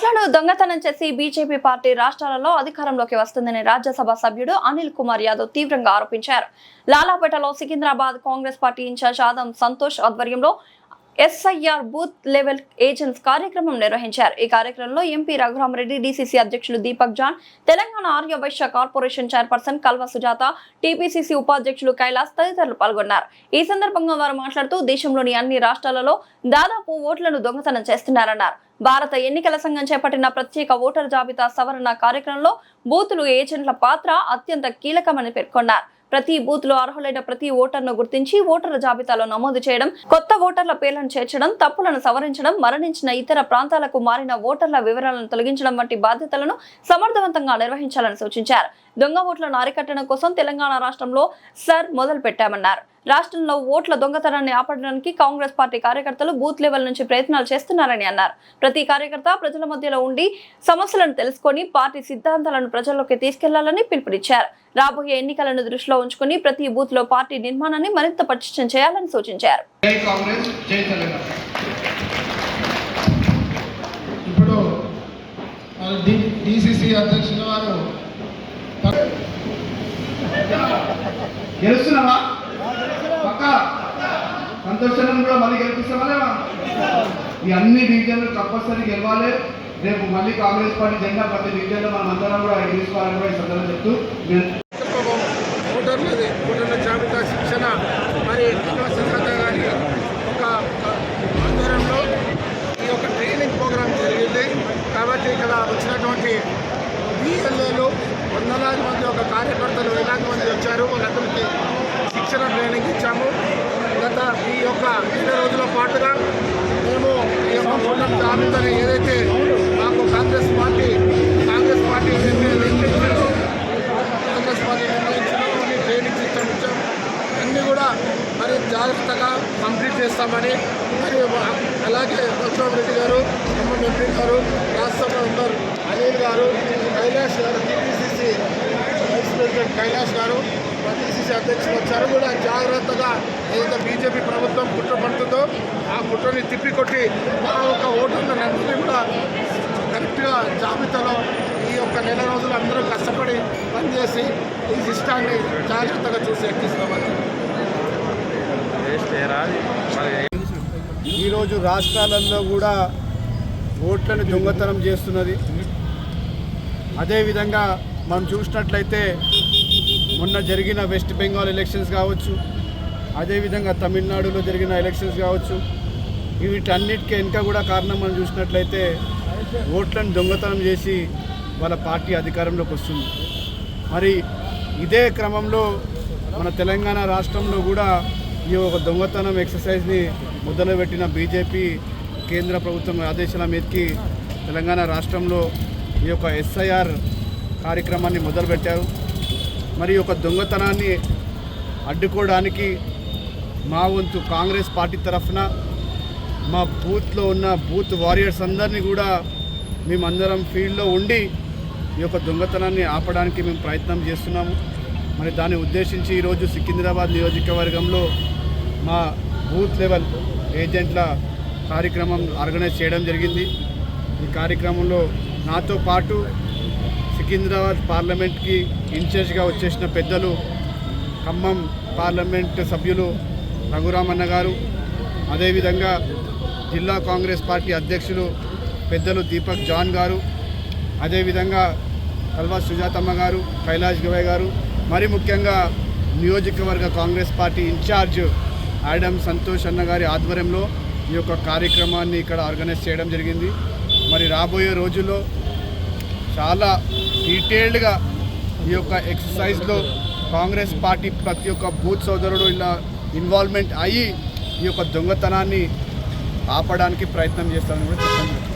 ఓట్లను దొంగతనం చేసి బీజేపీ పార్టీ రాష్ట్రాలలో అధికారంలోకి వస్తుందని రాజ్యసభ సభ్యుడు అనిల్ కుమార్ యాదవ్ తీవ్రంగా ఆరోపించారు. లాలాపేటలో సికింద్రాబాద్ కాంగ్రెస్ పార్టీ ఇన్ఛార్జ్ ఆదం సంతోష్ ఆధ్వర్యంలో ఎస్ఐఆర్ బూత్ లెవెల్ ఏజెంట్స్ కార్యక్రమం నిర్వహించారు. ఈ కార్యక్రమంలో ఎంపీ రఘురామరెడ్డి, డీసీసీ అధ్యక్షులు Deepak John, Telangana Arya Vysya corporation chairperson Kalva Sujatha, TPCC ఉపాధ్యక్షులు కైలాస్ తదితరులు పాల్గొన్నారు. ఈ సందర్భంగా వారు మాట్లాడుతూ దేశంలోని అన్ని రాష్ట్రాలలో దాదాపు ఓట్లను దొంగతనం చేస్తున్నారన్నారు. భారత ఎన్నికల సంఘం చేపట్టిన ప్రత్యేక ఓటర్ జాబితా సవరణ కార్యక్రమంలో బూతులు ఏజెంట్ల పాత్ర అత్యంత కీలకమని పేర్కొన్నారు. ప్రతి బూత్ లో అర్హులైన ప్రతి ఓటర్ను గుర్తించి ఓటర్ల జాబితాలో నమోదు చేయడం, కొత్త ఓటర్ల పేర్లను చేర్చడం, తప్పులను సవరించడం, మరణించిన ఇతర ప్రాంతాలకు మారిన ఓటర్ల వివరాలను తొలగించడం వంటి బాధ్యతలను సమర్థవంతంగా నిర్వహించాలని సూచించారు. దొంగ ఓట్లను అరికట్టడం కోసం తెలంగాణ రాష్ట్రంలో సర్ మొదలు పెట్టామన్నారు. రాష్ట్రంలో ఓట్ల దొంగతనాన్ని ఆపడానికి కాంగ్రెస్ పార్టీ కార్యకర్తలు బూత్ లెవెల్ నుంచి ప్రయత్నాలు చేస్తున్నారని అన్నారు. ప్రతి కార్యకర్త ప్రజల మధ్యలో ఉండి సమస్యలను తెలుసుకొని పార్టీ సిద్ధాంతాలను ప్రజల్లోకి తీసుకెళ్లాలని పిలుపునిచ్చారు. రాబోయే ఎన్నికలను దృష్టిలో ఉంచుకుని ప్రతి బూత్ లో పార్టీ నిర్మాణాన్ని మరింత పటిష్టం చేయాలని సూచించారు. గెలుస్తున్నావా? పక్క సంతోషం కూడా మళ్ళీ గెలిపిస్తావా లేవా? ఈ అన్ని డివిజన్లు కంపల్సరీ గెలవాలి. రేపు మళ్ళీ కాంగ్రెస్ పార్టీ జెండా ప్రతి డివిజన్లో మనం అందరం కూడా గెలుచుకోవాలని కూడా ఈ సందర్భంగా చెప్తూ ఓటర్ల జాబితా శిక్షణ మరి సుజాత గారి ఒక ఆధ్వర్యంలో ఈ యొక్క ట్రైనింగ్ ప్రోగ్రాం జరిగింది. కాబట్టి ఇక్కడ వచ్చినటువంటి బిఎల్ఏలు వందలాది మంది ఒక కార్యకర్తలు వేలాది మంది వచ్చారు. వాళ్ళందరికీ శిక్షణ ట్రైనింగ్ ఇచ్చాము. గత ఈ యొక్క 20 రోజుల పాటుగా మేము ఈ యొక్క ఓటర్ జాబితాని ఏదైతే మాకు కాంగ్రెస్ పార్టీ నిర్ణయించారో అన్ని ట్రైనింగ్ సిస్టమ్ ఇచ్చాము. అన్నీ కూడా మరి జాగ్రత్తగా కంప్లీట్ చేస్తామని మరి అలాగే రఘురామరెడ్డి గారు, ఎంపీ గారు, రాజ్యసభ మెంబర్ అనిల్ గారు, కైలాష్ గారు, టీపీసీసీ వైస్ ప్రెసిడెంట్ కైలాష్ గారు, టీసీసీ అధ్యక్షులు వచ్చారు. కూడా జాగ్రత్తగా ఏదైతే బీజేపీ ప్రభుత్వం కుట్ర పడుతుందో ఆ కుట్రని తిప్పికొట్టి మా యొక్క ఓటర్లందరినీ కూడా కరెక్ట్గా జాబితాలో ఈ యొక్క నెల రోజులు అందరూ కష్టపడి పనిచేసి ఈ సిస్టాన్ని జాగ్రత్తగా చూసి ఎక్కిస్తామని. ఈరోజు రాష్ట్రాలలో కూడా ఓట్లను దొంగతనం చేస్తున్నది. అదేవిధంగా మనం చూసినట్లయితే మొన్న జరిగిన వెస్ట్ బెంగాల్ ఎలక్షన్స్ కావచ్చు, అదేవిధంగా తమిళనాడులో జరిగిన ఎలక్షన్స్ కావచ్చు, వీటన్నిటికీ వెనుక కూడా కారణం మనం చూసినట్లయితే ఓట్లను దొంగతనం చేసి వాళ్ళ పార్టీ అధికారంలోకి వస్తుంది. మరి ఇదే క్రమంలో మన తెలంగాణ రాష్ట్రంలో కూడా ఈ ఒక దొంగతనం ఎక్సర్సైజ్ని మొదలుపెట్టిన బీజేపీ కేంద్ర ప్రభుత్వం ఆదేశాల మీదకి తెలంగాణ రాష్ట్రంలో ఈ యొక్క ఎస్ఐఆర్ కార్యక్రమాన్ని మొదలుపెట్టారు. మరి ఒక దొంగతనాన్ని అడ్డుకోవడానికి మా వంతు కాంగ్రెస్ పార్టీ తరఫున మా బూత్లో ఉన్న బూత్ వారియర్స్ అందరినీ కూడా మేమందరం ఫీల్డ్లో ఉండి ఈ యొక్క దొంగతనాన్ని ఆపడానికి మేము ప్రయత్నం చేస్తున్నాము. మరి దాన్ని ఉద్దేశించి ఈరోజు సికింద్రాబాద్ నియోజకవర్గంలో మా బూత్ లెవెల్ ఏజెంట్ల కార్యక్రమం ఆర్గనైజ్ చేయడం జరిగింది. ఈ కార్యక్రమంలో నాతో పాటు సికింద్రాబాద్ పార్లమెంట్కి ఇన్ఛార్జ్గా వచ్చేసిన పెద్దలు, ఖమ్మం పార్లమెంట్ సభ్యులు రఘురామన్న గారు, అదేవిధంగా జిల్లా కాంగ్రెస్ పార్టీ అధ్యక్షులు పెద్దలు దీపక్ జాన్ గారు, అదేవిధంగా కల్వా సుజాతమ్మ గారు, కైలాష్ గవయ్ గారు, మరి ముఖ్యంగా నియోజకవర్గ కాంగ్రెస్ పార్టీ ఇన్ఛార్జ్ ఆదం సంతోష్ అన్న గారి ఆధ్వర్యంలో ఈ యొక్క కార్యక్రమాన్ని ఇక్కడ ఆర్గనైజ్ చేయడం జరిగింది. మరి రాబోయే రోజుల్లో చాలా డీటెయిల్డ్గా ఈ యొక్క ఎక్సర్సైజ్లో కాంగ్రెస్ పార్టీ ప్రతి ఒక్క బూత్ సోదరుడు ఇలా ఇన్వాల్వ్మెంట్ అయ్యి ఈ యొక్క దొంగతనాన్ని ఆపడానికి ప్రయత్నం చేస్తామని కూడా చెప్పండి.